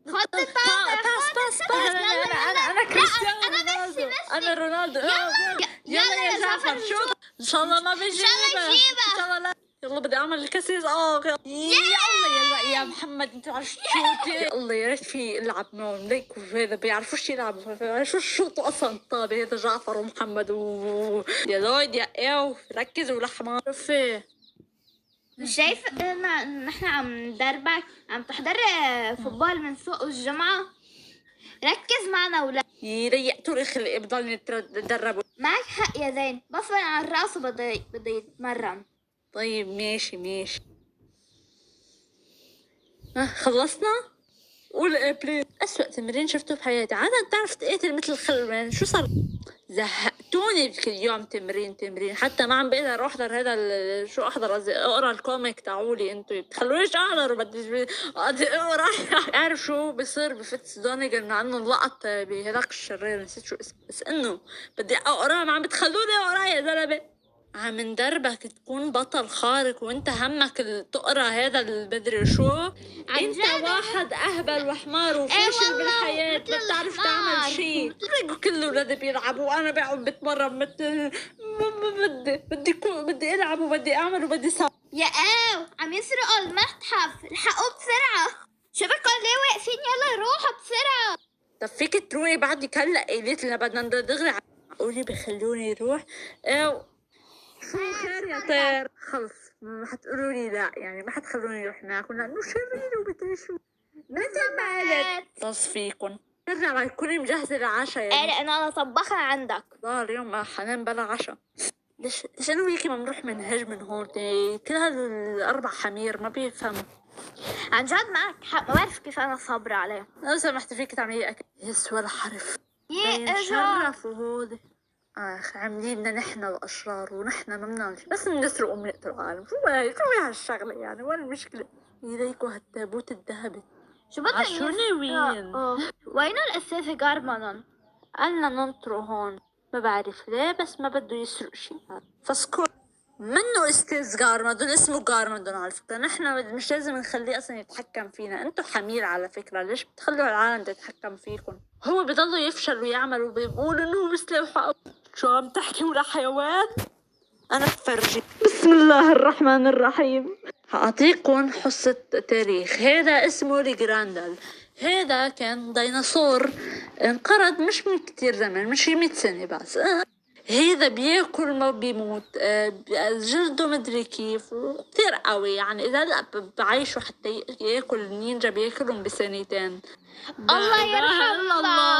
خد الطابة، باس. انا كريستيانو رونالدو. انا رونالدو. يلا يا جعفر، شو ان شاء الله ما بيجيبها، ان شاء الله لا. يلا بدي اعمل الكاسيس. يلا يلا يا محمد، انت عارف شوتي. الله يا ريت في العب معهم ليك، وهذا بيعرفوش يلعبوا، بيعرفوش يشوطوا اصلا الطابة. هذا جعفر ومحمد يا لويد يا ايو، ركزوا لحمة. شوفي مش شايف ان احنا عم ندربك، عم تحضر فوتبول من سوق الجمعة؟ ركز معنا ولا يريقتوا لي خلقي، بضلني يتدربوا. معك حق يا زين، بصل على الراس وبده يتمرن. طيب ماشي. خلصنا. قول بليز. أسوأ تمرين شفته بحياتي. عادة بتعرف تقاتل مثل الخل. شو صار؟ زهقتوني كل يوم تمرين. حتى ما عم بقدر احضر هذا شو احضر، قصدي اقرا الكوميك تاعولي. انتوا بتخلونيش احضر وبدي اقرا. اعرف شو بصير بفتس دونيغان عنه لقط بهذاك الشرير، نسيت شو اسمه، بس انه بدي اقرا، ما عم بتخلوني اقرا يا زلمه. عم ندربك تكون بطل خارق، وانت همك تقرا هذا بدري شو. انت واحد اهبل وحمار وفاشل بالحياة، ما بتعرف تعمل شيء. كل اولادي بيلعبوا وانا بقعد بتمرن مثل بدي العب وبدي اعمل وبدي اسوي. يا عم يسرقوا المتحف، الحقوا بسرعة. شبكوا ليه واقفين؟ يلا روحوا بسرعة. طب فيك تروحي بعدك هلا؟ قلت لنا بدنا دغري. قولي بخلوني روح. شو خير يا طير؟ خلص ما حتقولوا لي لا، يعني ما حتخلوني اروح معكم لانه شرير وبدري شو. مثل ما قلت تصفيكم. نرجع تكوني مجهزه العشاء. ايه لانه انا طبخها عندك. اليوم حنان بلا عشاء. ليش انا وياكي ممنوح منهج من هون؟ كل هالاربع حمير ما بيفهموا. عن جد معك حق، ما بعرف كيف انا صابرة عليه. لو سمحت فيك تعملي اكل. يس ولا حرف. اجا شرفوا هودي. عاملين لنا نحن الاشرار، ونحن ما بنعمل بس بنسرق وبنقتل العالم. شو هالشغله يعني؟ وين المشكله؟ يليكوا هالتابوت الذهبي. شو بدنا شو ناويين؟ وينو الاساسي جارمانون؟ قالنا ننطروا هون، ما بعرف ليه بس ما بده يسرق شيء. فسكور منه استاذ جارمادون، اسمه جارمادون على فكره. نحن مش لازم نخليه اصلا يتحكم فينا. انتوا حمير على فكره، ليش بتخلوا العالم تتحكم فيكم؟ هو بضلوا يفشل ويعمل وبيقول انه بيسلحوا. شو عم تحكي ولا حيوان؟ انا بفرجي. بسم الله الرحمن الرحيم. هعطيكم حصة تاريخ. هذا اسمه الجراندل. هذا كان ديناصور انقرض مش من كتير زمان، مش 100 سنة بس. هذا بياكل ما بيموت. جلده مدري كيف، كتير قوي يعني. إذا لا بعيشه حتى ياكل النينجا بياكلهم بسنتين. الله يرحم الله.